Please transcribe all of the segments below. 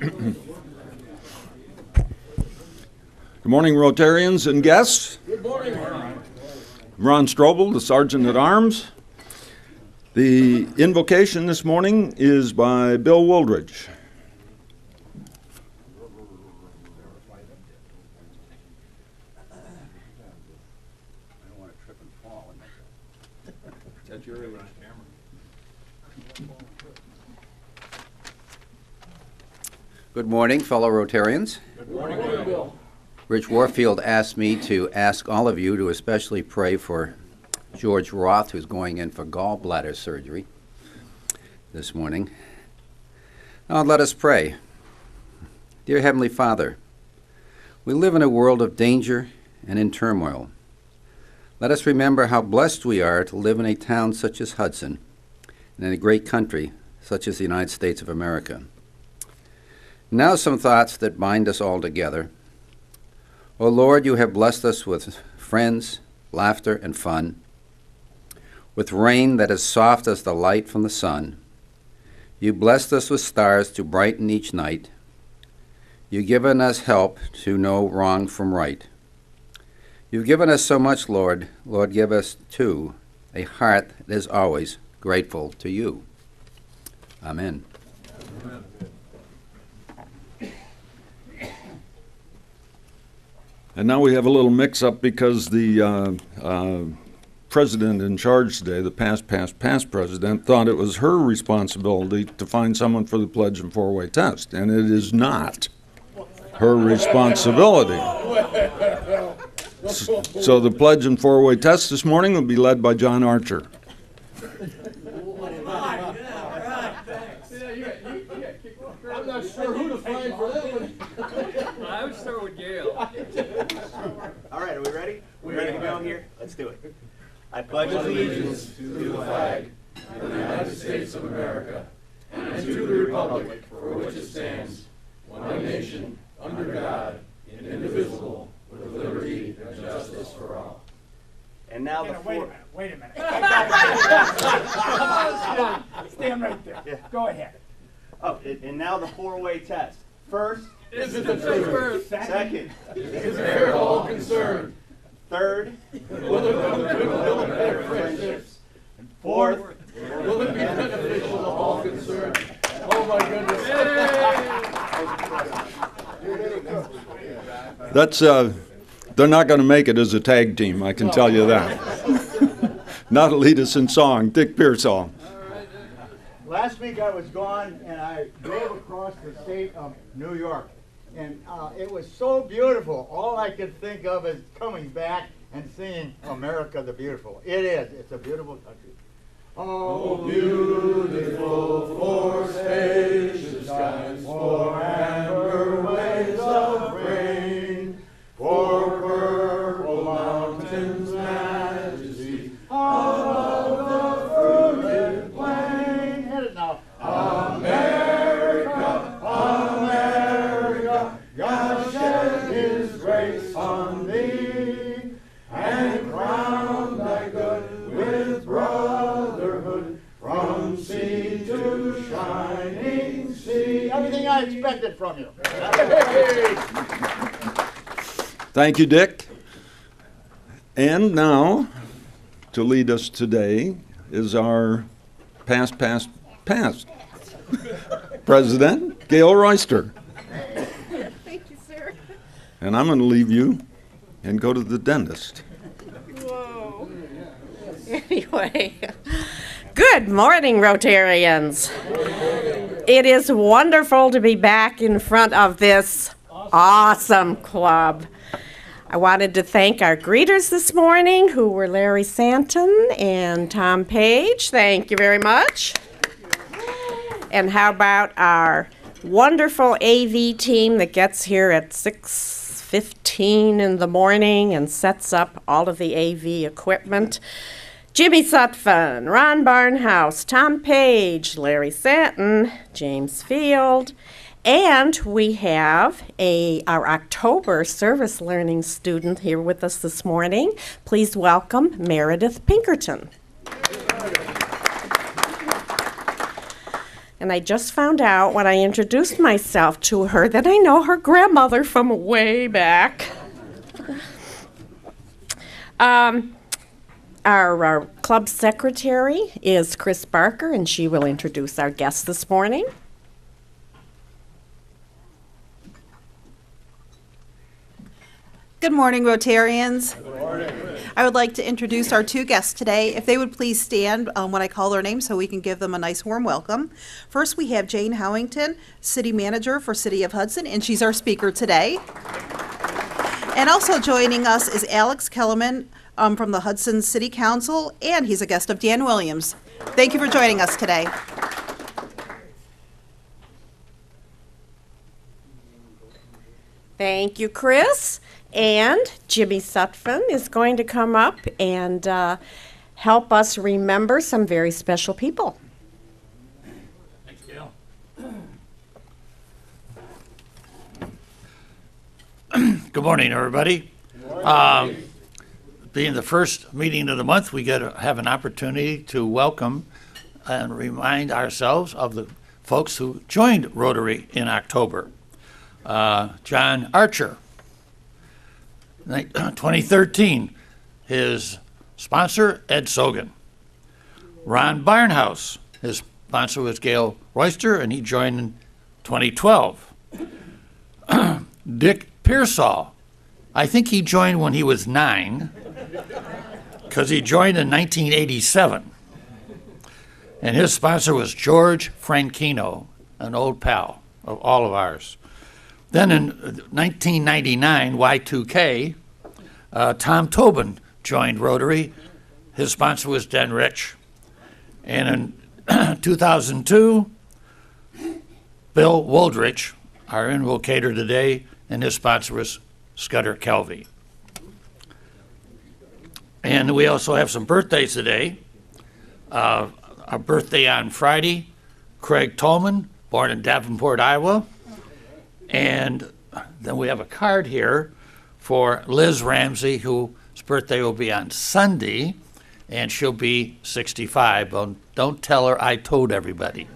Good morning, Rotarians and guests. Good morning. Ron Strobel, the Sergeant at Arms. The invocation this morning is by Bill Wooldridge. Good morning, fellow Rotarians. Good morning, Bill. Rich Warfield asked me to ask all of you to especially pray for George Roth, who's going in for gallbladder surgery this morning. Now let us pray. Dear Heavenly Father, we live in a world of danger and in turmoil. Let us remember how blessed we are to live in a town such as Hudson and in a great country such as the United States of America. Now some thoughts that bind us all together. O Lord, you have blessed us with friends, laughter, and fun, with rain that is soft as the light from the sun. You blessed us with stars to brighten each night. You've given us help to know wrong from right. You've given us so much, Lord. Lord, give us, too, a heart that is always grateful to you. Amen. Amen. And now we have a little mix-up because the president in charge today, the past president, thought it was her responsibility to find someone for the pledge and four-way test, and it is not her responsibility. So the pledge and four-way test this morning will be led by John Archer. I'm not sure who to find for that one. I would start with Gail. All right, are we ready? We ready to go here? Let's do it. I pledge allegiance to the flag of the United States of America and to the republic for which it stands, one nation, under God, indivisible, with liberty and justice for all. And now the Wait a minute. Stand right there. Yeah. Go ahead. Oh, and now the four-way test. First, Is it the truth? second, Is there all concerned? third, Will it better friendships? and fourth. Will it be beneficial to all concerned? Oh my goodness. That's, they're not going to make it as a tag team, I can tell you that. Not to lead us in song, Dick Pearsall. Last week I was gone and I drove across the state of New York. And it was so beautiful. All I could think of is coming back and seeing America the Beautiful. It is. It's a beautiful country. Oh, beautiful for spacious skies, for amber waves of rain, for purple mountains' majesty, above the fruited plain. Hit it now. America, America, God shed His grace on thee, and crowned thy good with brotherhood, from sea to shining sea. Everything I expected from you. Thank you, Dick. And now, to lead us today is our past President, Gail Royster. Thank you, sir. And I'm going to leave you and go to the dentist. Whoa. Anyway, good morning, Rotarians. It is wonderful to be back in front of this awesome club. I wanted to thank our greeters this morning, who were Larry Santon and Tom Page. Thank you very much. And how about our wonderful AV team that gets here at 6:15 in the morning and sets up all of the AV equipment. Jimmy Sutphen, Ron Barnhouse, Tom Page, Larry Santon, James Field, and we have our October service learning student here with us this morning. Please welcome Meredith Pinkerton. And I just found out when I introduced myself to her that I know her grandmother from way back. Our club secretary is Chris Barker, and she will introduce our guests this morning. Good morning, Rotarians. Good morning. I would like to introduce our two guests today. If they would please stand when I call their name so we can give them a nice warm welcome. First, we have Jane Howington, City Manager for City of Hudson, and she's our speaker today. And also joining us is Alex Kellerman from the Hudson City Council, and he's a guest of Dan Williams. Thank you for joining us today. Thank you, Chris. And Jimmy Sutphin is going to come up and help us remember some very special people. Thanks, Gail. Good morning, everybody. Good morning. Being the first meeting of the month, we have an opportunity to welcome and remind ourselves of the folks who joined Rotary in October. John Archer, 2013, his sponsor, Ed Sogan. Ron Barnhouse, his sponsor was Gail Royster, and he joined in 2012. Dick Pearsall, I think he joined when he was 9, because he joined in 1987. And his sponsor was George Franchino, an old pal of all of ours. Then in 1999, Y2K, Tom Tobin joined Rotary. His sponsor was Den Rich. And in 2002, Bill Woldrich, our invocator today, and his sponsor was Scudder Kelvey. And we also have some birthdays today. Our birthday on Friday, Craig Tolman, born in Davenport, Iowa. And then we have a card here for Liz Ramsey, whose birthday will be on Sunday, and she'll be 65. Don't tell her I told everybody.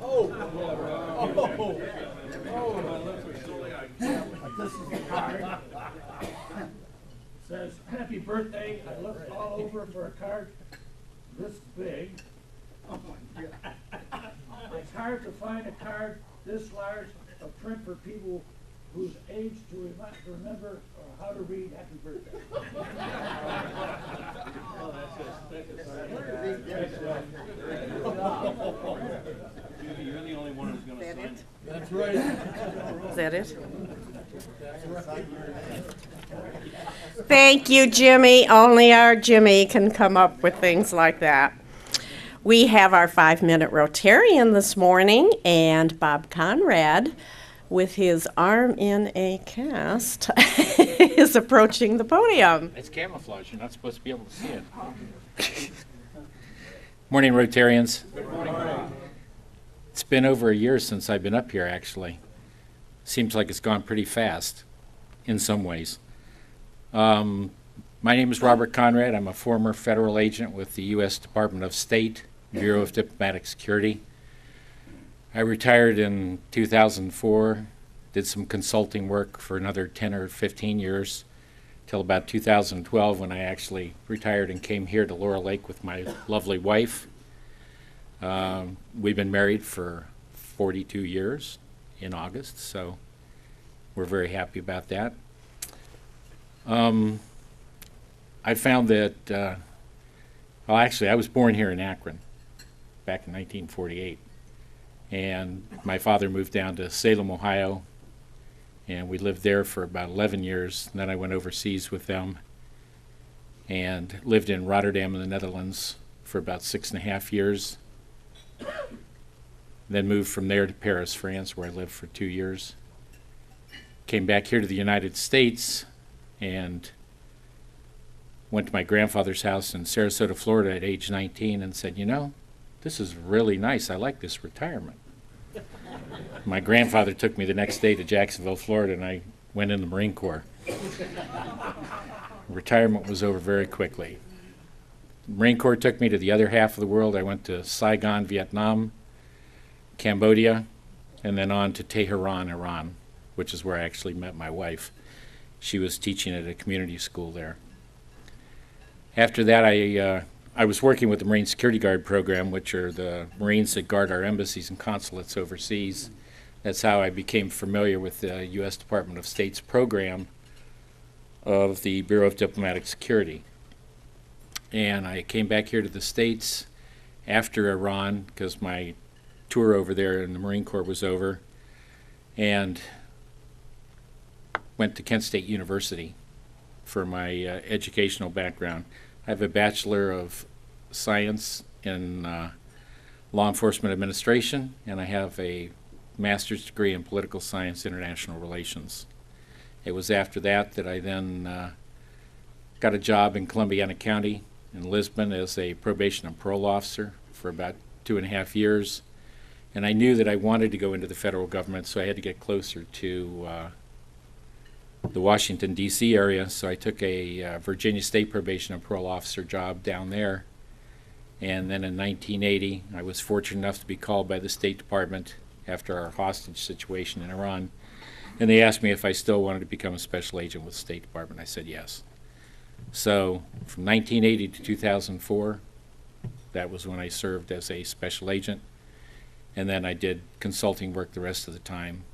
This is the card. It says, happy birthday. I looked all over for a card this big. It's hard to find a card this large, a print for people whose age to remember or how to read happy birthday. You're the only one who's going to sign it. That's right. Is that it? Thank you, Jimmy. Only our Jimmy can come up with things like that. We have our 5-minute Rotarian this morning, and Bob Conrad, with his arm in a cast, is approaching the podium. It's camouflage. You're not supposed to be able to see it. Morning, Rotarians. Good morning. It's been over a year since I've been up here, actually. Seems like it's gone pretty fast in some ways. My name is Robert Conrad. I'm a former federal agent with the U.S. Department of State, Bureau of Diplomatic Security. I retired in 2004, did some consulting work for another 10 or 15 years, till about 2012 when I actually retired and came here to Laurel Lake with my lovely wife. We've been married for 42 years in August, so we're very happy about that. I found that, well, actually, I was born here in Akron back in 1948. And my father moved down to Salem, Ohio, and we lived there for about 11 years. And then I went overseas with them and lived in Rotterdam in the Netherlands for about 6.5 years. Then moved from there to Paris, France, where I lived for 2 years. Came back here to the United States and went to my grandfather's house in Sarasota, Florida at age 19 and said, you know, this is really nice. I like this retirement. My grandfather took me the next day to Jacksonville, Florida, and I went in the Marine Corps. Retirement was over very quickly. The Marine Corps took me to the other half of the world. I went to Saigon, Vietnam, Cambodia, and then on to Tehran, Iran, which is where I actually met my wife. She was teaching at a community school there. After that, I was working with the Marine Security Guard program, which are the Marines that guard our embassies and consulates overseas. That's how I became familiar with the U.S. Department of State's program of the Bureau of Diplomatic Security. And I came back here to the States after Iran because my tour over there in the Marine Corps was over, and went to Kent State University for my educational background. I have a Bachelor of Science in Law Enforcement Administration, and I have a Master's degree in Political Science, International Relations. It was after that that I then got a job in Columbiana County in Lisbon as a probation and parole officer for about 2.5 years. And I knew that I wanted to go into the federal government, so I had to get closer to the Washington, D.C. area. So I took a Virginia State probation and parole officer job down there. And then in 1980, I was fortunate enough to be called by the State Department after our hostage situation in Iran. And they asked me if I still wanted to become a special agent with the State Department. I said yes. So from 1980 to 2004, that was when I served as a special agent. And then I did consulting work the rest of the time,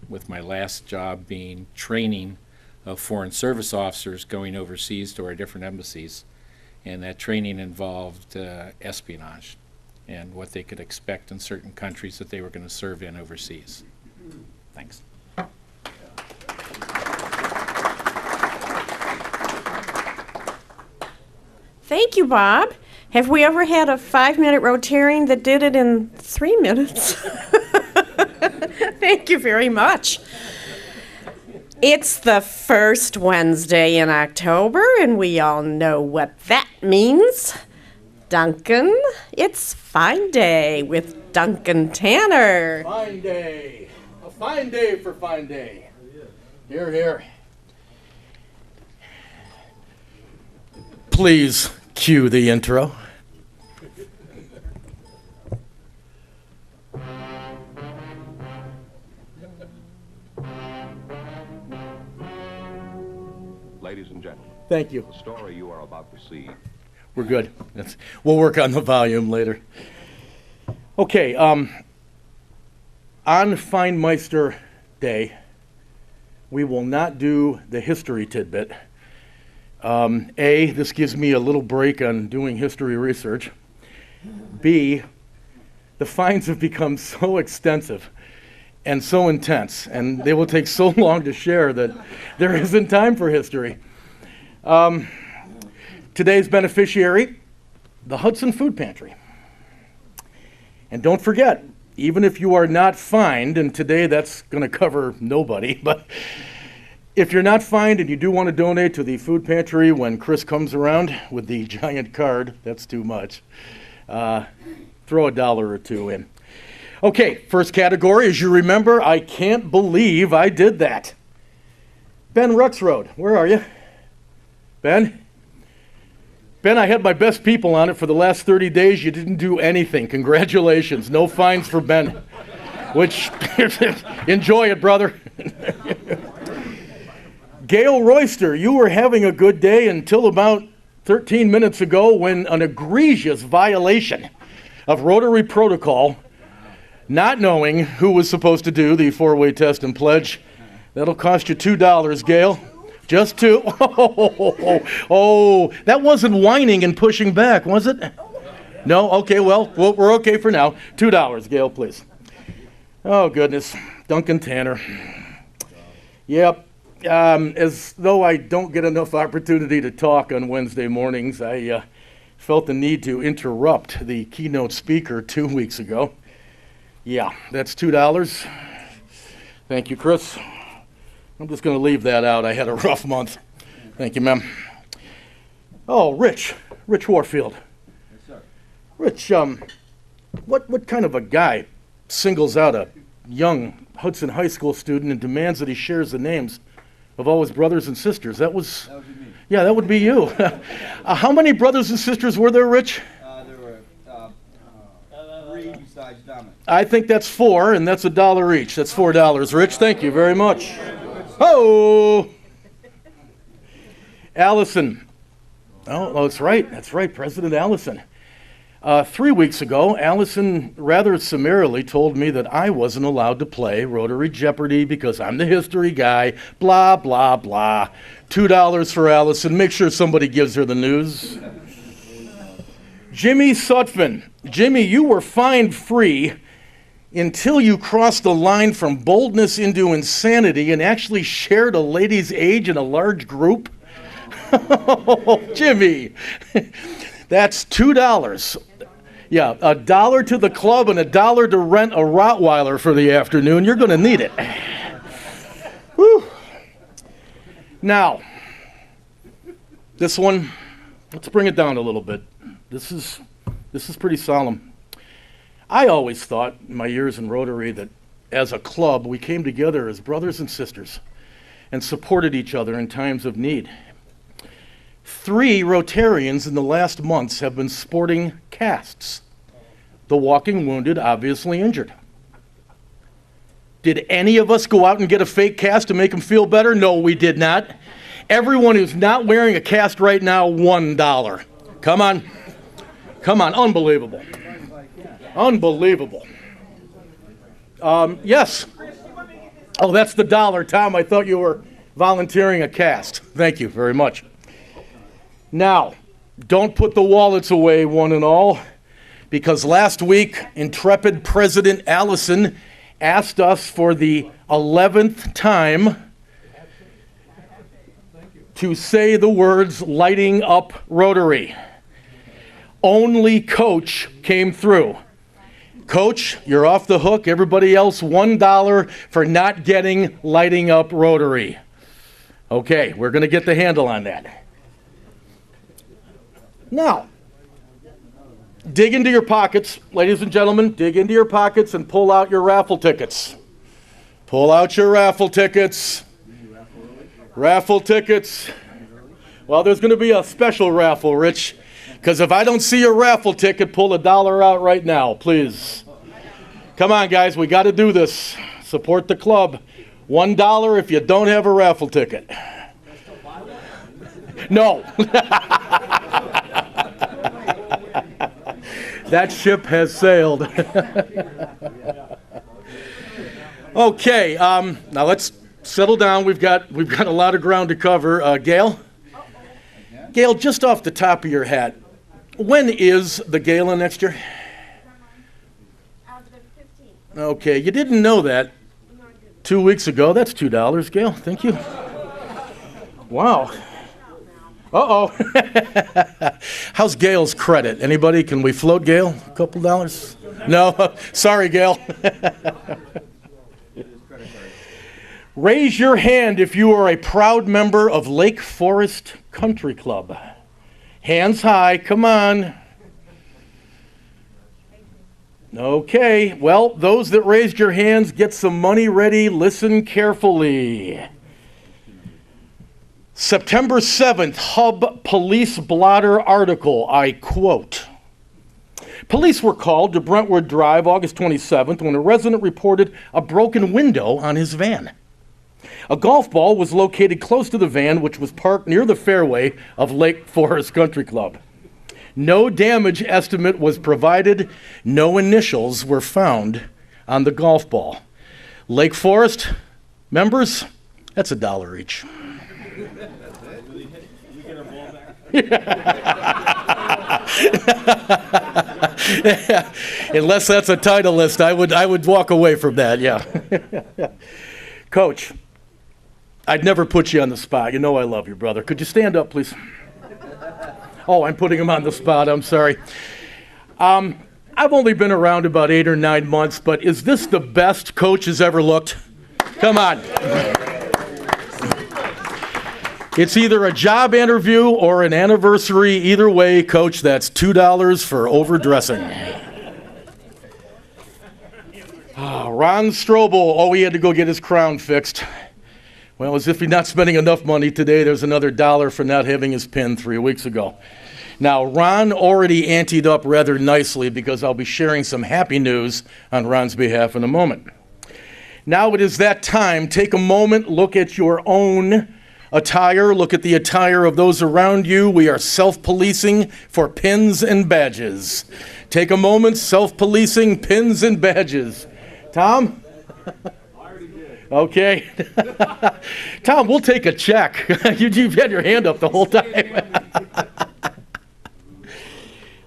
with my last job being training of foreign service officers going overseas to our different embassies. And that training involved espionage and what they could expect in certain countries that they were going to serve in overseas. Thanks. Thank you, Bob. Have we ever had a 5-minute Rotarian that did it in 3 minutes? Thank you very much. It's the first Wednesday in October, and we all know what that means. Duncan, it's Fine Day with Duncan Tanner. Fine day. A fine day for Fine Day. Here, here. Please cue the intro. Ladies and gentlemen, Thank you. the story you are about to see. We're good. We'll work on the volume later. Okay, on Feinmeister Day, we will not do the history tidbit. A, this gives me a little break on doing history research. B, the fines have become so extensive and so intense, and they will take so long to share that there isn't time for history. Today's beneficiary, the Hudson Food Pantry. And don't forget, even if you are not fined, and today that's going to cover nobody, but if you're not fined and you do want to donate to the food pantry when Chris comes around with the giant card, that's too much. Throw $1 or $2 in. Okay, first category, as you remember, I can't believe I did that. Ben Ruxroad, where are you? Ben? Ben, I had my best people on it for the last 30 days. You didn't do anything. Congratulations. No fines for Ben. Which, enjoy it, brother. Gail Royster, you were having a good day until about 13 minutes ago when an egregious violation of Rotary protocol, not knowing who was supposed to do the 4-way test and pledge, that'll cost you $2, Gail. Just $2. Oh, that wasn't whining and pushing back, was it? No? Okay, well, we're okay for now. $2, Gail, please. Oh, goodness. Duncan Tanner. Yep. As though I don't get enough opportunity to talk on Wednesday mornings, I felt the need to interrupt the keynote speaker 2 weeks ago. Yeah, that's $2. Thank you, Chris. I'm just going to leave that out. I had a rough month. Thank you, ma'am. Oh, Rich Warfield. Yes, sir. Rich, what kind of a guy singles out a young Hudson High School student and demands that he shares the names of all his brothers and sisters? That would be me. Yeah, that would be you. How many brothers and sisters were there, Rich? There were 3 besides Dominic. I think that's 4, and that's $1 each. That's $4, Rich. Thank you very much. Oh, Allison. Oh, that's right. That's right, President Allison. 3 weeks ago, Allison rather summarily told me that I wasn't allowed to play Rotary Jeopardy because I'm the history guy, blah, blah, blah. $2 for Allison. Make sure somebody gives her the news. Jimmy Sutphin. Jimmy, you were fined free until you crossed the line from boldness into insanity and actually shared a lady's age in a large group. Oh, Jimmy, that's $2. Yeah, $1 to the club and $1 to rent a Rottweiler for the afternoon. You're going to need it. Whew. Now, this one, let's bring it down a little bit. This is pretty solemn. I always thought in my years in Rotary that as a club, we came together as brothers and sisters and supported each other in times of need. 3 Rotarians in the last months have been sporting casts. The walking wounded, obviously injured. Did any of us go out and get a fake cast to make them feel better? No, we did not. Everyone who's not wearing a cast right now, $1. Come on. Come on, unbelievable. Unbelievable. Yes. Oh, that's the $1, Tom. I thought you were volunteering a cast. Thank you very much. Now, don't put the wallets away, one and all, because last week, intrepid President Allison asked us for the 11th time to say the words lighting up Rotary. Only Coach came through. Coach, you're off the hook. Everybody else, $1 for not getting lighting up Rotary. Okay, we're going to get the handle on that. Now, dig into your pockets, ladies and gentlemen, dig into your pockets and pull out your raffle tickets. Pull out your raffle tickets. Raffle tickets. Well, there's going to be a special raffle, Rich, because if I don't see your raffle ticket, pull $1 out right now, please. Come on, guys, we got to do this. Support the club. $1 if you don't have a raffle ticket. No. That ship has sailed. Okay, now let's settle down. We've got a lot of ground to cover. Gail? Gail, just off the top of your hat, when is the gala next year? Okay, you didn't know that 2 weeks ago. That's $2, Gail. Thank you. Wow. Uh-oh. How's Gail's credit? Anybody? Can we float Gail a couple dollars? No? Sorry, Gail. Raise your hand if you are a proud member of Lake Forest Country Club. Hands high, come on. Okay, well, those that raised your hands, get some money ready, listen carefully. September 7th, Hub Police Blotter article, I quote, "Police were called to Brentwood Drive August 27th when a resident reported a broken window on his van. A golf ball was located close to the van, which was parked near the fairway of Lake Forest Country Club. No damage estimate was provided. No initials were found on the golf ball. Lake Forest members, that's $1 each." Unless that's a Titleist, I would walk away from that, yeah. Coach, I'd never put you on the spot. You know I love you, brother. Could you stand up, please? Oh, I'm putting him on the spot. I'm sorry. I've only been around about 8 or 9 months, but is this the best Coach has ever looked? Come on. It's either a job interview or an anniversary. Either way, Coach, that's $2 for overdressing. Ron Strobel, oh, he had to go get his crown fixed. Well, as if he's not spending enough money today, there's another $1 for not having his pin 3 weeks ago. Now, Ron already anteed up rather nicely because I'll be sharing some happy news on Ron's behalf in a moment. Now it is that time. Take a moment, look at your own attire, look at the attire of those around you. We are self-policing for pins and badges. Take a moment, self-policing pins and badges. Tom? Okay. Tom, we'll take a check. You've had your hand up the whole time.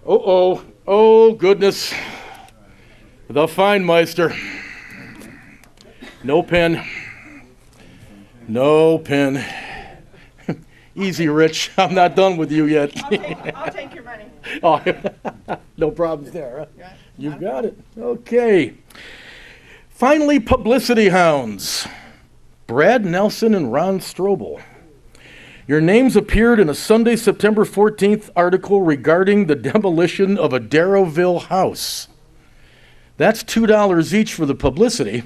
Uh-oh. Oh, goodness. The Feinmeister. No pen. No pen. Easy, Rich. I'm not done with you yet. I'll take your money. Oh, no problems there. Huh? You got it. Okay. Finally, publicity hounds. Brad Nelson and Ron Strobel. Your names appeared in a Sunday, September 14th article regarding the demolition of a Darrowville house. That's $2 each for the publicity.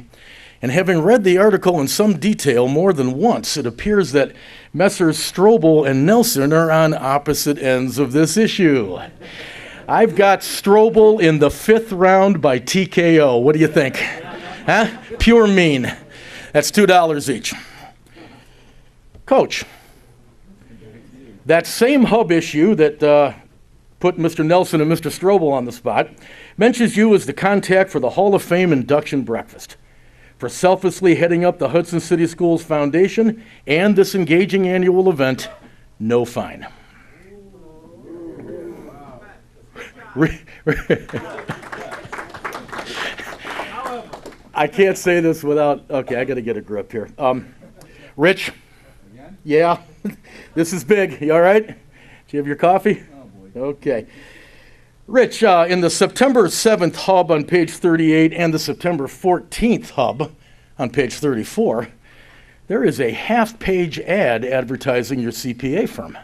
And having read the article in some detail more than once, it appears that Messrs. Strobel and Nelson are on opposite ends of this issue. I've got Strobel in the 5th round by TKO. What do you think? Huh? Pure mean. That's $2 each. Coach, that same hub issue that put Mr. Nelson and Mr. Strobel on the spot mentions you as the contact for the Hall of Fame induction breakfast, for selflessly heading up the Hudson City Schools Foundation and this engaging annual event. No fine. I can't say this without, okay, I got to get a grip here. Rich? Yeah, this is big. You all right? Did you have your coffee? Okay. Rich, in the September 7th hub on page 38 and the September 14th hub on page 34, there is a half-page ad advertising your CPA firm.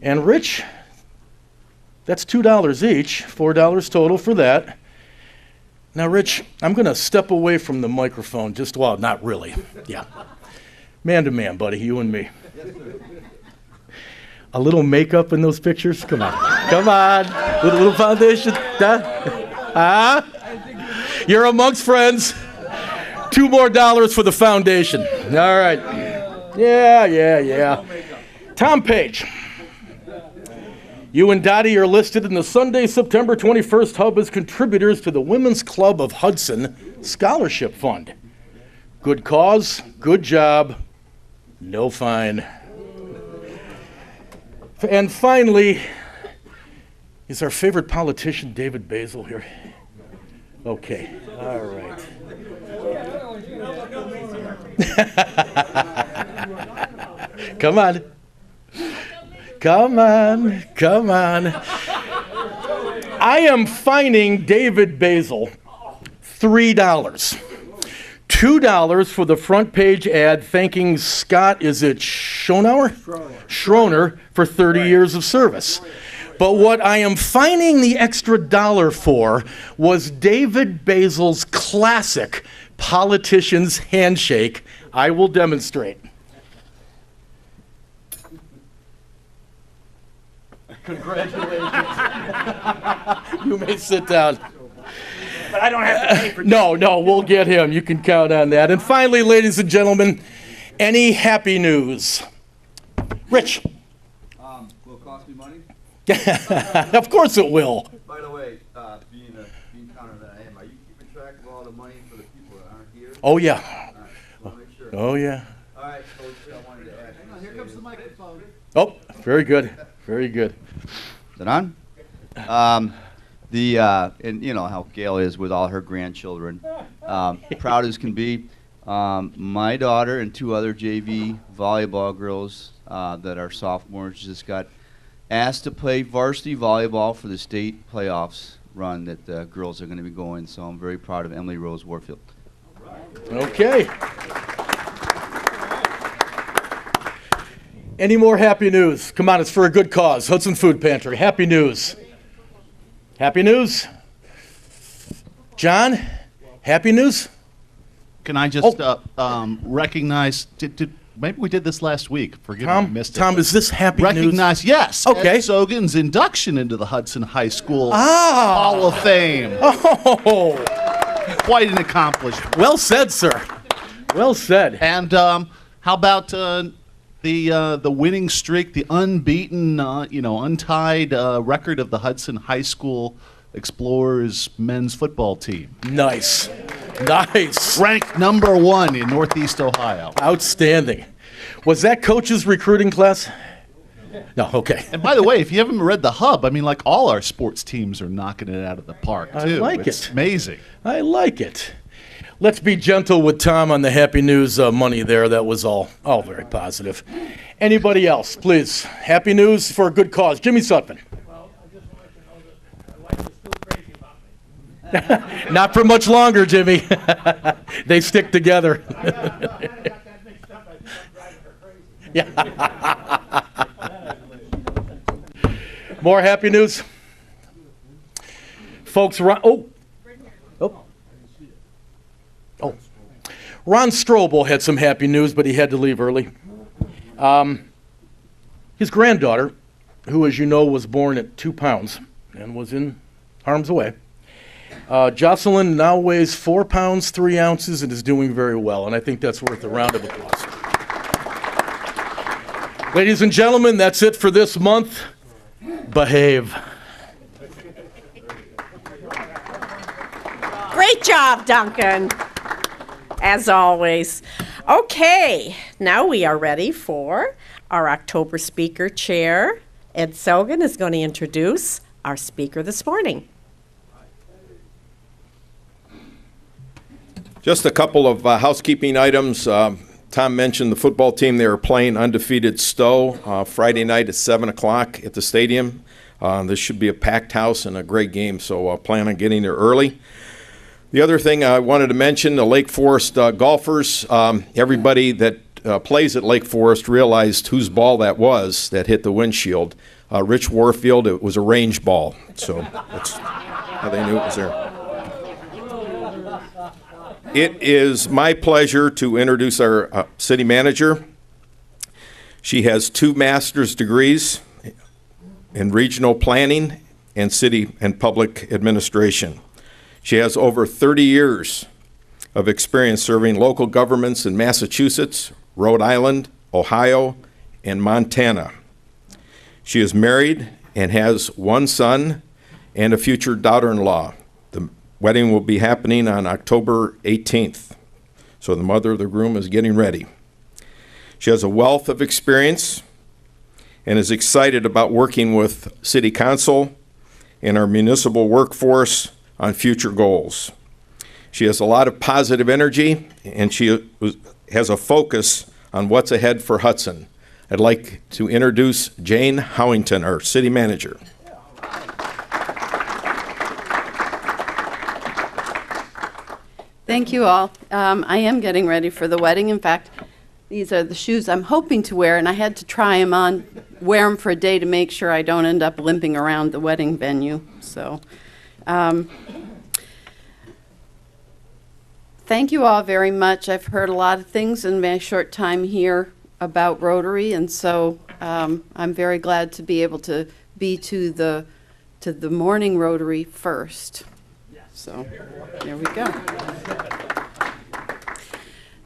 And Rich, that's $2 each, $4 total for that. Now, Rich, I'm going to step away from the microphone just, well, not really. Yeah. Man to man, buddy, you and me. A little makeup in those pictures? Come on. Come on. With a little foundation. Huh? You're amongst friends. $2 more for the foundation. All right. Yeah. Tom Page. You and Dottie are listed in the Sunday, September 21st hub as contributors to the Women's Club of Hudson Scholarship Fund. Good cause, good job, no fine. And finally, is our favorite politician David Basil here? Okay, all right. Come on. I am fining David Basil $3. $2 for the front page ad thanking Scott, is it Schroner for 30 years of service. But what I am fining the extra $1 for was David Basil's classic politician's handshake. I will demonstrate. Congratulations. You may sit down. But I don't have to pay for No, we'll get him. You can count on that. And finally, ladies and gentlemen, any happy news? Rich. Will it cost me money? Of course it will. By the way, being counter that I am, are you keeping track of all the money for the people that aren't here? Oh, yeah. All right, well, make sure. Oh, yeah. All right, Coach, I wanted to ask you. Here comes the microphone. Oh, very good. Very good. Is it on? And you know how Gail is with all her grandchildren. Proud as can be. My daughter and 2 other JV volleyball girls that are sophomores just got asked to play varsity volleyball for the state playoffs run that the girls are going to be going. So I'm very proud of Emily Rose Warfield. Okay. Any more happy news? Come on, it's for a good cause. Hudson Food Pantry. Happy news. Happy news? John, happy news? Can I just recognize, maybe we did this last week. Forgive me, I missed it. Tom, is this happy news? Recognize, yes. Okay. Ed Sogan's induction into the Hudson High School Hall of Fame. Oh, Quite an accomplishment. well said, sir. Well said. And how about the winning streak, the unbeaten, untied record of the Hudson High School Explorers men's football team? Nice. Nice. Ranked number 1 in Northeast Ohio. Outstanding. Was that coach's recruiting class? No, okay. And by the way, if you haven't read the Hub, I mean, like all our sports teams are knocking it out of the park, too. I like it's it. amazing. I like it. Let's be gentle with Tom on the happy news money there. That was all very positive. Anybody else, please? Happy news for a good cause. Jimmy Sutphin. Well, I just want to know that my wife is still crazy about me. Not for much longer, Jimmy. They stick together. I got that mixed up. I think I'm driving her crazy. More happy news. Folks, Ron Strobel had some happy news, but he had to leave early. His granddaughter, who, as you know, was born at 2 pounds and was in harm's way, Jocelyn now weighs 4 pounds, 3 ounces and is doing very well, and I think that's worth a round of applause. Ladies and gentlemen, that's it for this month. Behave. Great job, Duncan, as always. Okay, now we are ready for our October Speaker Chair. Ed Sogan is going to introduce our speaker this morning. Just a couple of housekeeping items. Tom mentioned the football team. They were playing undefeated Stowe Friday night at 7 o'clock at the stadium. This should be a packed house and a great game, so plan on getting there early. The other thing I wanted to mention, the Lake Forest golfers, everybody that plays at Lake Forest realized whose ball that was that hit the windshield. Rich Warfield, it was a range ball, so that's how they knew it was there. It is my pleasure to introduce our city manager. She has 2 master's degrees in regional planning and city and public administration. She has over 30 years of experience serving local governments in Massachusetts, Rhode Island, Ohio, and Montana. She is married and has 1 son and a future daughter-in-law. The wedding will be happening on October 18th, so the mother of the groom is getting ready. She has a wealth of experience and is excited about working with City Council and our municipal workforce on future goals. She has a lot of positive energy, and she has a focus on what's ahead for Hudson. I'd like to introduce Jane Howington, our city manager. Thank you all. I am getting ready for the wedding. In fact, these are the shoes I'm hoping to wear, and I had to try them on, wear them for a day to make sure I don't end up limping around the wedding venue. So, thank you all very much. I've heard a lot of things in my short time here about Rotary, and so I'm very glad to be able to be to the morning Rotary first. So there we go.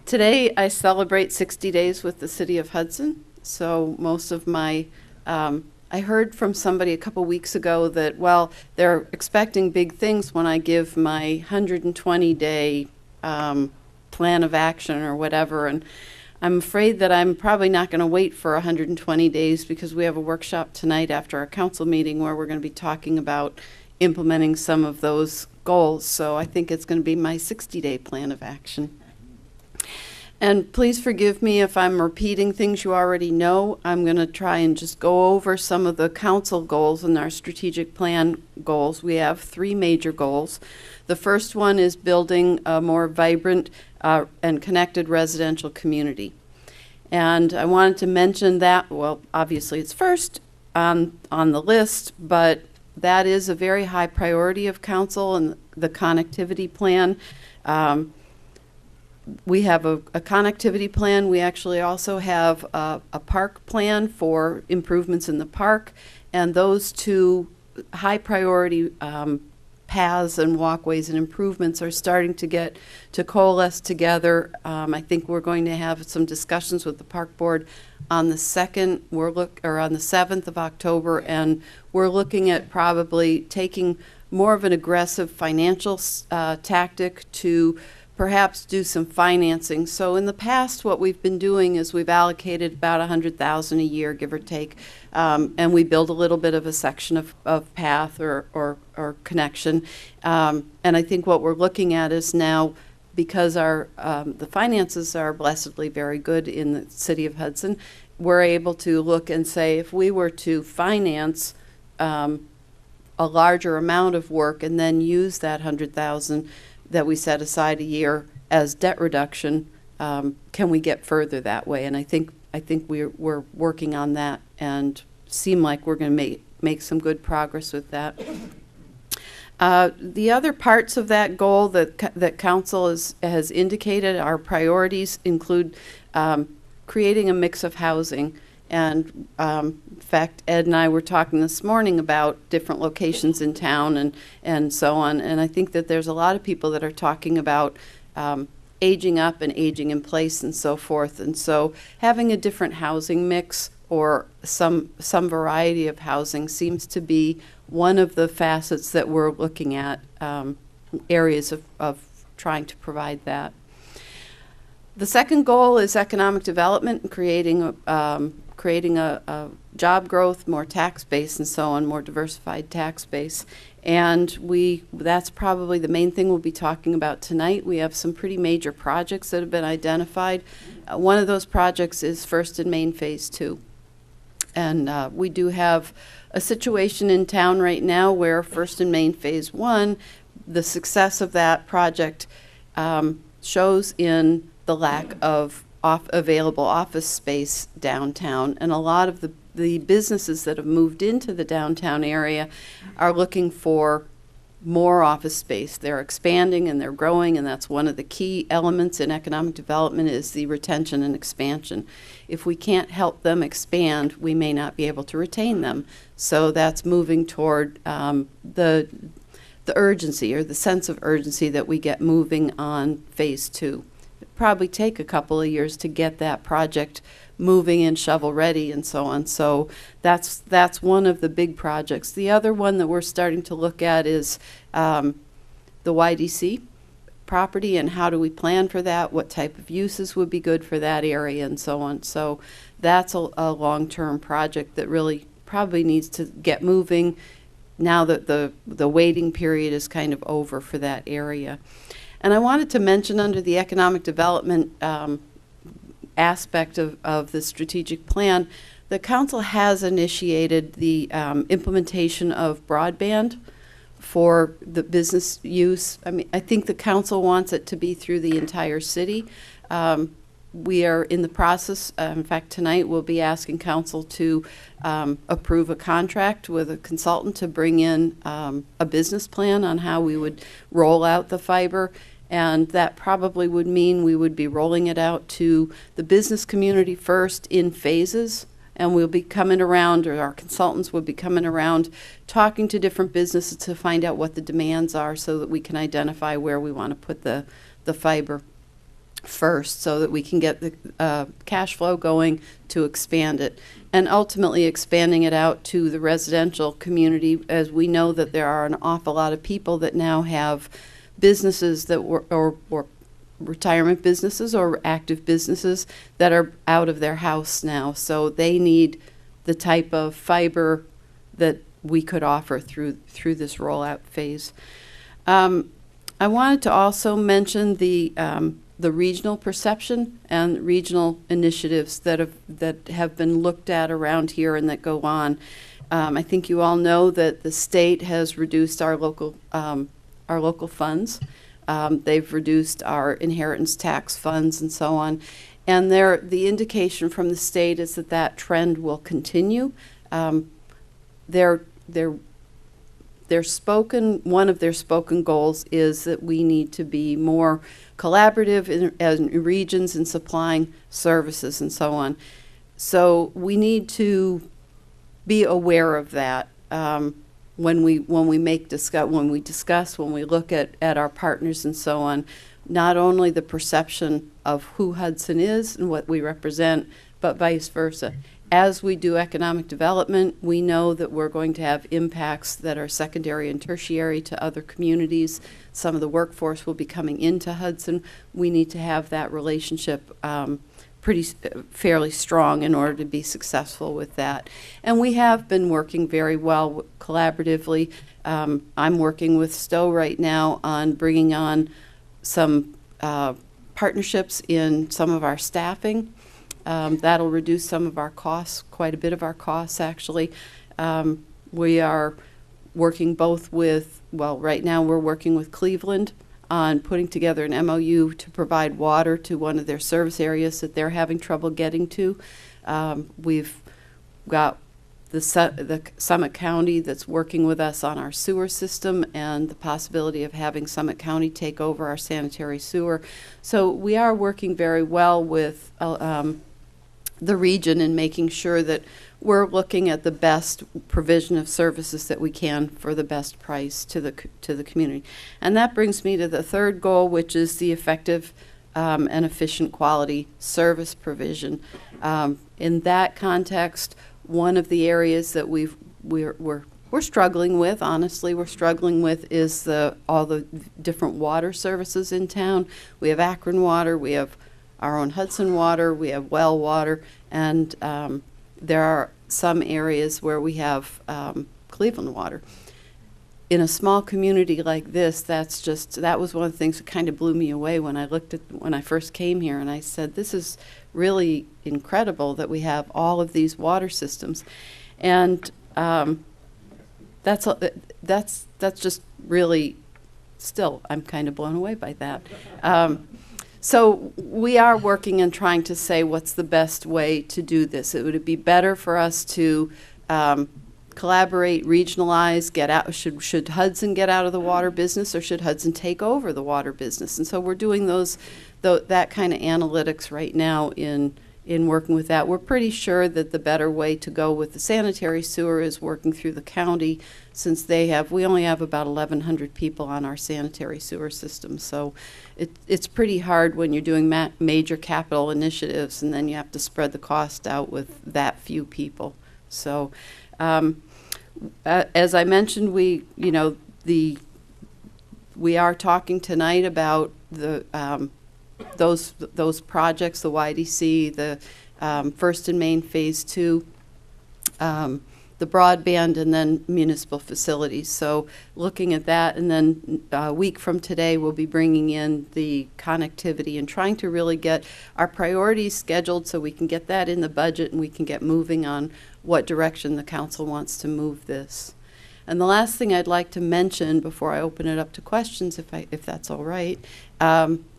Today I celebrate 60 days with the City of Hudson. So most of my, I heard from somebody a couple weeks ago that, well, they're expecting big things when I give my 120-day plan of action or whatever. And I'm afraid that I'm probably not going to wait for 120 days because we have a workshop tonight after our council meeting where we're going to be talking about implementing some of those goals. So I think it's going to be my 60-day plan of action. And please forgive me if I'm repeating things you already know. I'm going to try and just go over some of the council goals and our strategic plan goals. We have 3 major goals. The first one is building a more vibrant and connected residential community. And I wanted to mention that, well, obviously it's first on the list, but that is a very high priority of council and the connectivity plan. We have a connectivity plan. We actually also have a park plan for improvements in the park, and those two high priority paths and walkways and improvements are starting to coalesce together. I think we're going to have some discussions with the park board on the 2nd, on the 7th of October, and we're looking at probably taking more of an aggressive financial tactic to perhaps do some financing. So in the past, what we've been doing is we've allocated about $100,000 a year, give or take, and we build a little bit of a section of path or connection. And I think what we're looking at is now, because the finances are blessedly very good in the city of Hudson, we're able to look and say, if we were to finance a larger amount of work and then use that $100,000 that we set aside a year as debt reduction, can we get further that way? And I think we're working on that and seem like we're going to make some good progress with that. The other parts of that goal that council has indicated, our priorities include creating a mix of housing. And in fact, Ed and I were talking this morning about different locations in town and so on. And I think that there's a lot of people that are talking about aging up and aging in place and so forth. And so having a different housing mix or some variety of housing seems to be one of the facets that we're looking at, areas of trying to provide that. The second goal is economic development and creating a job growth, more tax base and so on, more diversified tax base. And that's probably the main thing we'll be talking about tonight. We have some pretty major projects that have been identified. One of those projects is First and Main Phase 2. And we do have a situation in town right now where First and Main Phase 1, the success of that project shows in the lack of available office space downtown, and a lot of the businesses that have moved into the downtown area are looking for more office space. They're expanding and they're growing, and that's one of the key elements in economic development is the retention and expansion. If we can't help them expand, we may not be able to retain them. So that's moving toward the urgency or the sense of urgency that we get moving on Phase 2. Probably take a couple of years to get that project moving and shovel ready and so on. So that's one of the big projects. The other one that we're starting to look at is the YDC property and how do we plan for that, what type of uses would be good for that area and so on. So that's a long-term project that really probably needs to get moving now that the waiting period is kind of over for that area. And I wanted to mention under the economic development aspect of the strategic plan, the council has initiated the implementation of broadband for the business use. I mean, I think the council wants it to be through the entire city. We are in the process, in fact, tonight we'll be asking council to approve a contract with a consultant to bring in a business plan on how we would roll out the fiber. And that probably would mean we would be rolling it out to the business community first in phases. And we'll be coming around, or our consultants will be coming around, talking to different businesses to find out what the demands are so that we can identify where we want to put the fiber first so that we can get the cash flow going to expand it. And ultimately expanding it out to the residential community, as we know that there are an awful lot of people that now have businesses that were, or retirement businesses or active businesses that are out of their house now. So they need the type of fiber that we could offer through this rollout phase. I wanted to also mention the regional perception and regional initiatives that have been looked at around here and that go on. I think you all know that the state has reduced our local funds. They've reduced our inheritance tax funds and so on. And the indication from the state is that trend will continue. They're one of their spoken goals is that we need to be more collaborative in regions in supplying services and so on. So we need to be aware of that when we discuss, when we look at our partners and so on. Not only the perception of who Hudson is and what we represent, but vice versa. As we do economic development, we know that we're going to have impacts that are secondary and tertiary to other communities. Some of the workforce will be coming into Hudson. We need to have that relationship fairly strong in order to be successful with that. And we have been working very well collaboratively. I'm working with Stowe right now on bringing on some partnerships in some of our staffing. That'll reduce some of our costs, quite a bit of our costs actually. We are working both with, right now we're working with Cleveland on putting together an MOU to provide water to one of their service areas that they're having trouble getting to. We've got the Summit County that's working with us on our sewer system and the possibility of having Summit County take over our sanitary sewer. So we are working very well with the region and making sure that we're looking at the best provision of services that we can for the best price to the community. And that brings me to the third goal, which is the effective and efficient quality service provision. In that context, one of the areas that we're struggling with, honestly, is all the different water services in town. We have Akron Water, we have our own Hudson Water, we have well water, and there are some areas where we have Cleveland Water. In a small community like this, that was one of the things that kind of blew me away when I first came here, and I said, this is really incredible that we have all of these water systems. And that's just really, still, I'm kind of blown away by that. So we are working and trying to say what's the best way to do this. Would it be better for us to collaborate, regionalize, get out? Should Hudson get out of the water business, or should Hudson take over the water business? And so we're doing that kind of analytics right now in working with that. We're pretty sure that the better way to go with the sanitary sewer is working through the county, since we only have about 1,100 people on our sanitary sewer system. So it's pretty hard when you're doing major capital initiatives and then you have to spread the cost out with that few people. So as I mentioned, we are talking tonight about those projects, the YDC, the First and Main Phase 2, the broadband, and then municipal facilities. So looking at that, and then a week from today we'll be bringing in the connectivity and trying to really get our priorities scheduled so we can get that in the budget and we can get moving on what direction the council wants to move this. And the last thing I'd like to mention before I open it up to questions, if that's all right,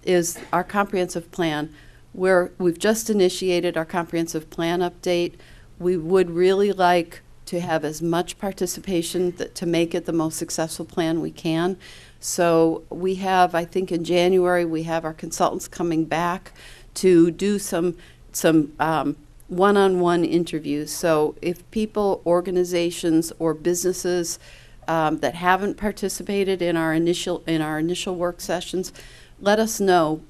is our comprehensive plan. We've just initiated our comprehensive plan update. We would really like to have as much participation to make it the most successful plan we can. So we have, I think in January, we have our consultants coming back to do some one-on-one interviews. So if people, organizations, or businesses that haven't participated in our initial work sessions, let us know.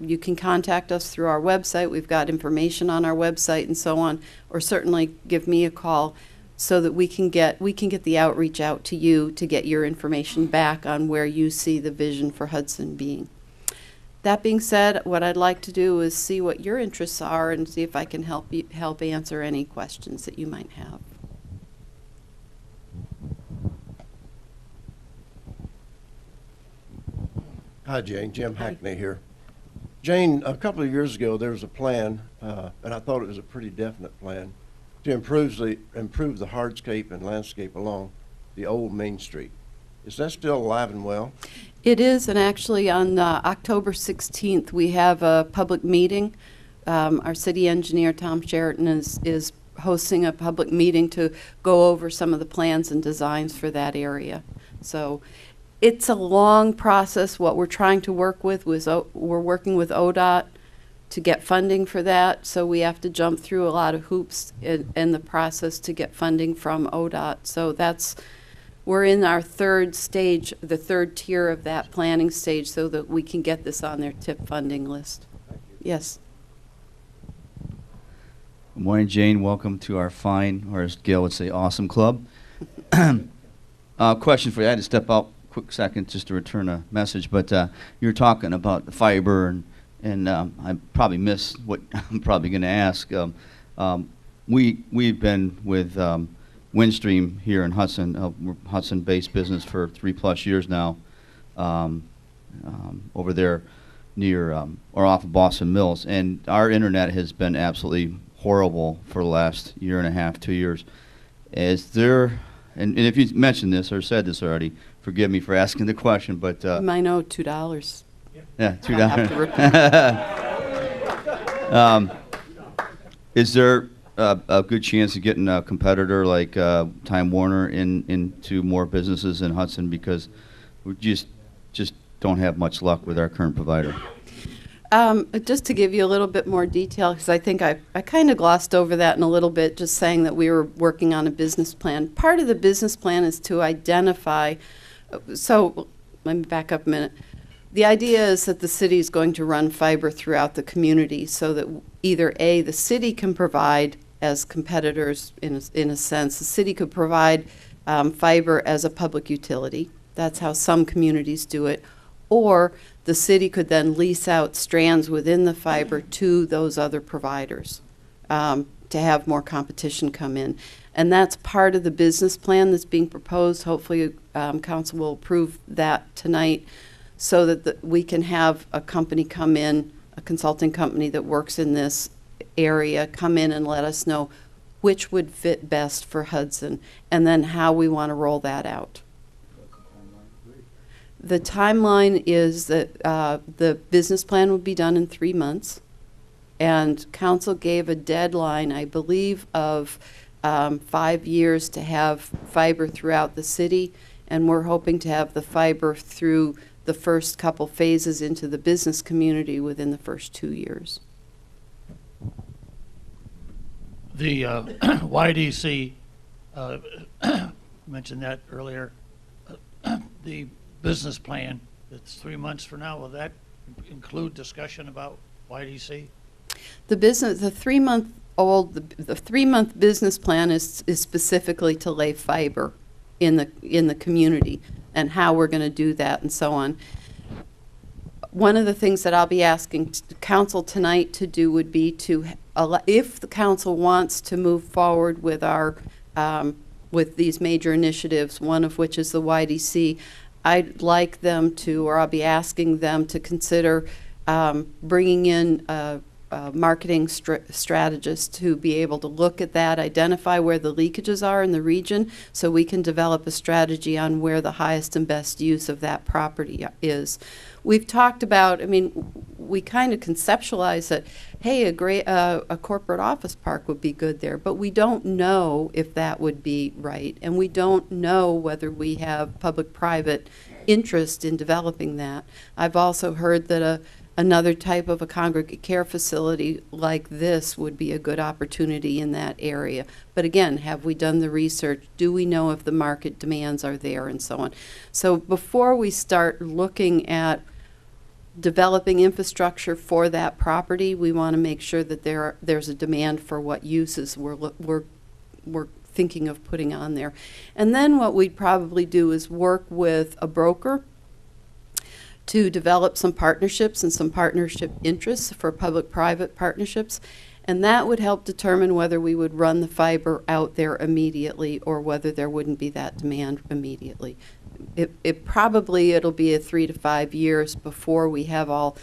You can contact us through our website. We've got information on our website and so on, or certainly give me a call so that we can get the outreach out to you to get your information back on where you see the vision for Hudson being. That being said, what I'd like to do is see what your interests are and see if I can help answer any questions that you might have. Hi, Jane. Jim Hackney here. Jane, a couple of years ago, there was a plan, and I thought it was a pretty definite plan, to improve the hardscape and landscape along the old Main Street. Is that still alive and well? It is, and actually on October 16th, we have a public meeting. Our city engineer, Tom Sheraton, is hosting a public meeting to go over some of the plans and designs for that area. So it's a long process. What we're trying to work with was we're working with ODOT to get funding for that. So we have to jump through a lot of hoops in the process to get funding from ODOT. So we're in our third stage, the third tier of that planning stage, so that we can get this on their TIP funding list. Yes. Good morning, Jane. Welcome to our fine, or as Gail would say, awesome club. Question for you. I had to step out a quick second just to return a message, but you were talking about the fiber, and I probably missed what I'm probably going to ask. We've been with Windstream here in Hudson, Hudson-based business for 3+ years now, over there near or off of Boston Mills, and our internet has been absolutely horrible for the last 1.5 to 2 years. Is there, and if you mentioned this or said this already, forgive me for asking the question, but You might know $2. yeah, I'll have to $2. Is there a good chance of getting a competitor like Time Warner into more businesses in Hudson, because we just don't have much luck with our current provider? Just to give you a little bit more detail, because I think I kind of glossed over that in a little bit, just saying that we were working on a business plan. Part of the business plan is to identify, so let me back up a minute. The idea is that the city is going to run fiber throughout the community so that either A, the city can provide as competitors, in a sense, the city could provide fiber as a public utility. That's how some communities do it. Or the city could then lease out strands within the fiber to those other providers to have more competition come in. And that's part of the business plan that's being proposed. Hopefully, council will approve that tonight so that we can have a company come in, a consulting company that works in this area, come in and let us know which would fit best for Hudson and then how we want to roll that out. The timeline is that the business plan will be done in 3 months, and council gave a deadline, I believe, of 5 years to have fiber throughout the city, and we're hoping to have the fiber through the first couple phases into the business community within the first 2 years. The YDC, mentioned that earlier, the business plan, it's 3 months from now. Will that include discussion about YDC? The 3-month business plan is specifically to lay fiber in the community and how we're going to do that and so on. One of the things that I'll be asking council tonight to do would be to, if the council wants to move forward with our with these major initiatives, one of which is the YDC, I'd like them to, or I'll be asking them to consider bringing in a marketing strategist to be able to look at that, identify where the leakages are in the region, so we can develop a strategy on where the highest and best use of that property is. We've talked about, I mean, we kind of conceptualize that, hey, a corporate office park would be good there, but we don't know if that would be right, and we don't know whether we have public-private interest in developing that. I've also heard that another type of a congregate care facility like this would be a good opportunity in that area. But again, have we done the research? Do we know if the market demands are there and so on? So before we start looking at developing infrastructure for that property, we want to make sure that there's a demand for what uses we're thinking of putting on there. And then what we'd probably do is work with a broker to develop some partnerships and some partnership interests for public-private partnerships, and that would help determine whether we would run the fiber out there immediately or whether there wouldn't be that demand immediately. It'll be 3 to 5 years before we have all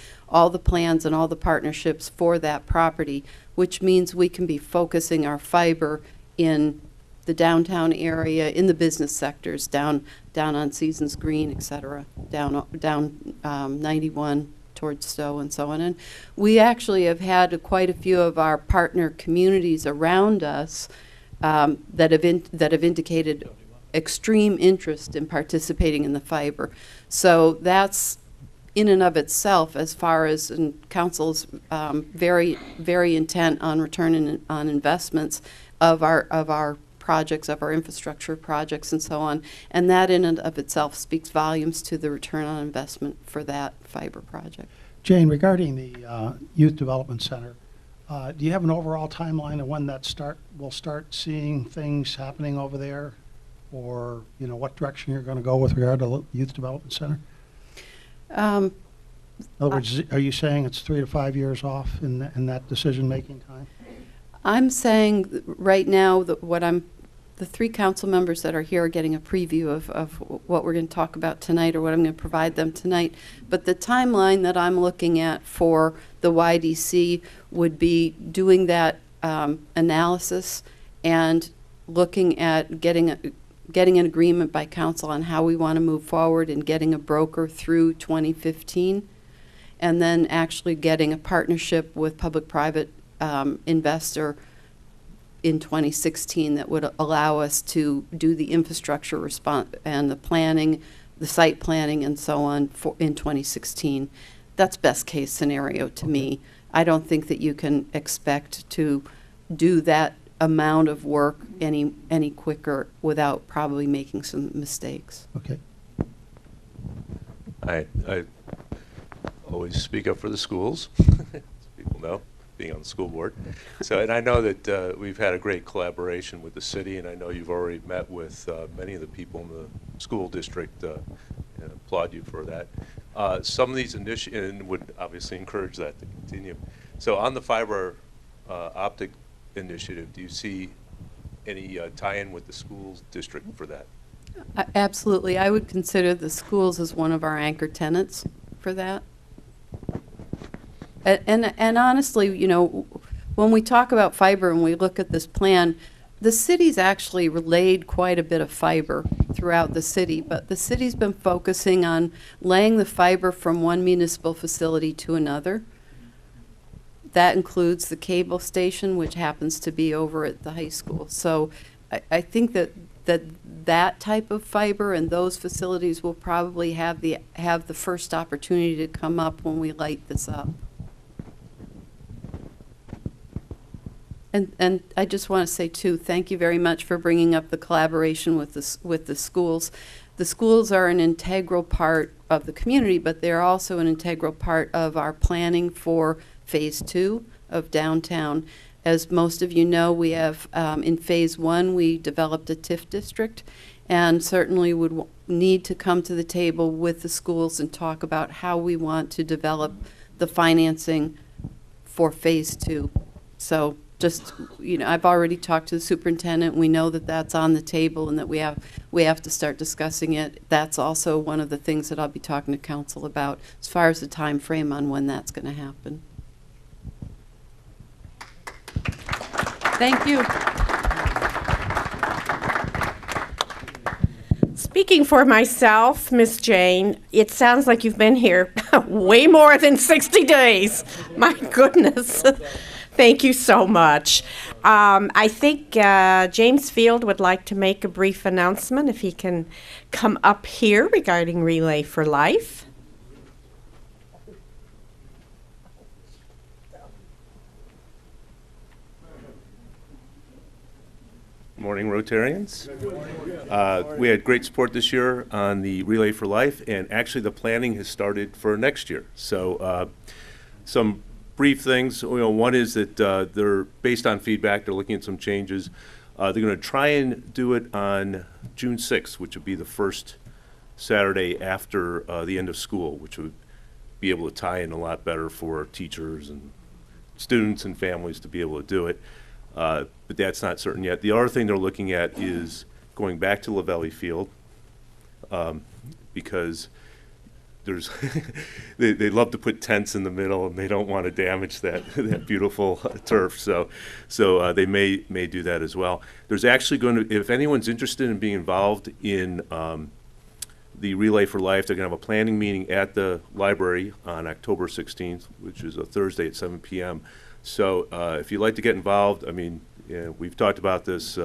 the plans and all the partnerships for that property, which means we can be focusing our fiber in the downtown area, in the business sectors, down on Seasons Green, et cetera, down 91 towards Stowe and so on. And we actually have had quite a few of our partner communities around us that have indicated extreme interest in participating in the fiber. So that's in and of itself, as far as council's very, very intent on return on investments of our projects, of our infrastructure projects and so on. And that in and of itself speaks volumes to the return on investment for that fiber project. Jane, regarding the Youth Development Center, do you have an overall timeline of when that we'll start seeing things happening over there? Or, what direction you're going to go with regard to the Youth Development Center? In other words, are you saying it's 3 to 5 years off in that decision-making time? I'm saying right now that the 3 council members that are here are getting a preview of what we're going to talk about tonight, or what I'm going to provide them tonight. But the timeline that I'm looking at for the YDC would be doing that analysis and looking at getting an agreement by council on how we want to move forward, and getting a broker through 2015, and then actually getting a partnership with public-private investor in 2016 that would allow us to do the infrastructure response and the planning, the site planning and so on in 2016. That's best case scenario to me. I don't think that you can expect to do that amount of work any quicker without probably making some mistakes. Okay. I always speak up for the schools, as people know, being on the school board. So, and I know that we've had a great collaboration with the city, and I know you've already met with many of the people in the school district, and applaud you for that. Some of these initiatives, and would obviously encourage that to continue. So on the fiber optic initiative, do you see any tie-in with the schools district for that? Absolutely. I would consider the schools as one of our anchor tenants for that. And honestly, when we talk about fiber and we look at this plan, the city's actually relayed quite a bit of fiber throughout the city, but the city's been focusing on laying the fiber from one municipal facility to another. That includes the cable station, which happens to be over at the high school. So I think that type of fiber and those facilities will probably have the first opportunity to come up when we light this up. And I just want to say too, thank you very much for bringing up the collaboration with the schools. The schools are an integral part of the community, but they're also an integral part of our planning for Phase 2 of downtown. As most of you know, we have, in Phase 1, we developed a TIF district, and certainly would need to come to the table with the schools and talk about how we want to develop the financing for Phase 2. So just, I've already talked to the superintendent. We know that that's on the table and that we have to start discussing it. That's also one of the things that I'll be talking to council about as far as the time frame on when that's going to happen. Thank you. Speaking for myself, Miss Jane, it sounds like you've been here way more than 60 days. My goodness. Thank you so much. I think James Field would like to make a brief announcement if he can come up here regarding Relay for Life. Morning, Rotarians. We had great support this year on the Relay for Life, and actually the planning has started for next year. So some brief things. One is that they're based on feedback. They're looking at some changes. They're going to try and do it on June 6th, which would be the first Saturday after the end of school, which would be able to tie in a lot better for teachers and students and families to be able to do it. But that's not certain yet. The other thing they're looking at is going back to Lavelli Field, because there's they love to put tents in the middle, and they don't want to damage that beautiful turf. So they may do that as well. There's actually going to, if anyone's interested in being involved in the Relay for Life. They're going to have a planning meeting at the library on October 16th, which is a Thursday at 7 p.m. So if you'd like to get involved, I mean, we've talked about this.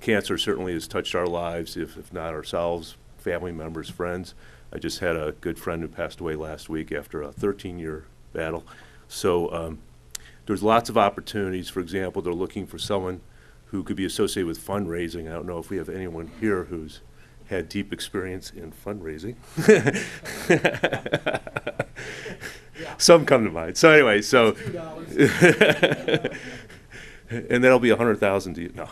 Cancer certainly has touched our lives, if not ourselves, family members, friends. I just had a good friend who passed away last week after a 13-year battle. So there's lots of opportunities. For example, they're looking for someone who could be associated with fundraising. I don't know if we have anyone here who's had deep experience in fundraising. Some come to mind. So anyway, so and that'll be 100,000 to you. No.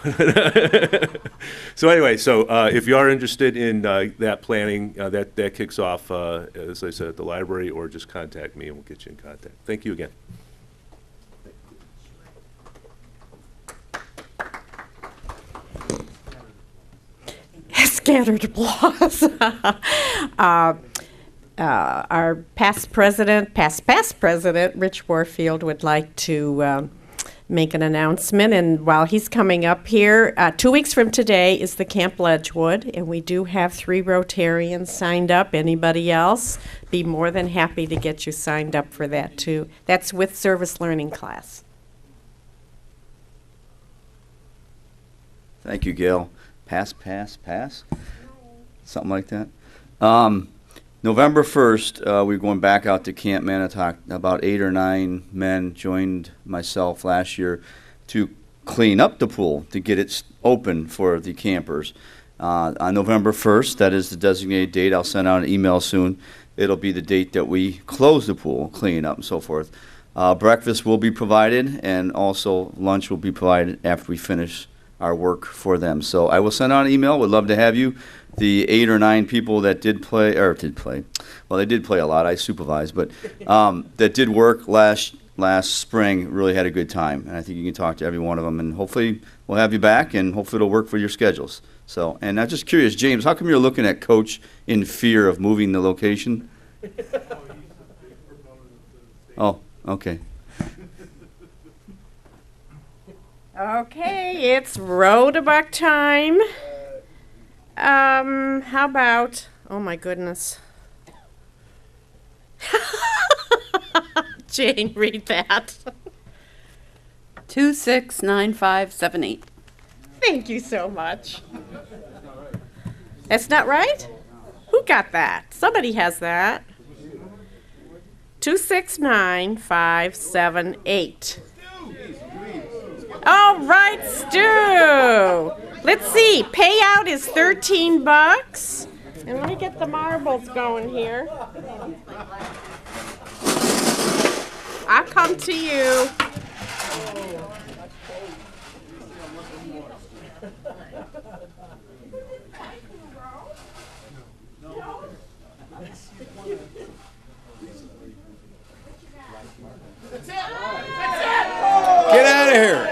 So anyway, so if you are interested in that planning, that kicks off, as I said, at the library, or just contact me and we'll get you in contact. Thank you again. Scattered applause. Our past president, Rich Warfield, would like to make an announcement. And while he's coming up here, 2 weeks from today is the Camp Ledgewood, and we do have 3 Rotarians signed up. Anybody else? Be more than happy to get you signed up for that too. That's with service learning class. Thank you, Gail. Pass. Something like that. November 1st, we're going back out to Camp Manitowoc. About 8 or 9 men joined myself last year to clean up the pool, to get it open for the campers. On November 1st, that is the designated date. I'll send out an email soon. It'll be the date that we close the pool, clean up and so forth. Breakfast will be provided, and also lunch will be provided after we finish our work for them. So I will send out an email. Would love to have you. The 8 or 9 people that did play, well, they did play a lot. I supervised, but that did work last spring really had a good time. And I think you can talk to every one of them, and hopefully we'll have you back, and hopefully it'll work for your schedules. So, and I'm just curious, James, how come you're looking at Coach in fear of moving the location? Oh, okay. Okay, it's Rotabuck time. How about, oh my goodness. Jane, read that. 269578. Thank you so much. That's not right? Who got that? Somebody has that. 269578. All right, Stu. Let's see. Payout is $13. And let me get the marbles going here. I'll come to you. Get out of here.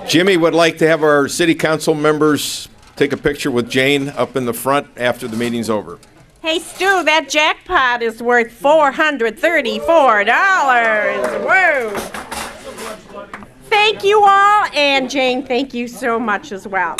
Jimmy would like to have our city council members take a picture with Jane up in the front after the meeting's over. Hey, Stu, that jackpot is worth $434. Whoa. Thank you all, and Jane, thank you so much as well.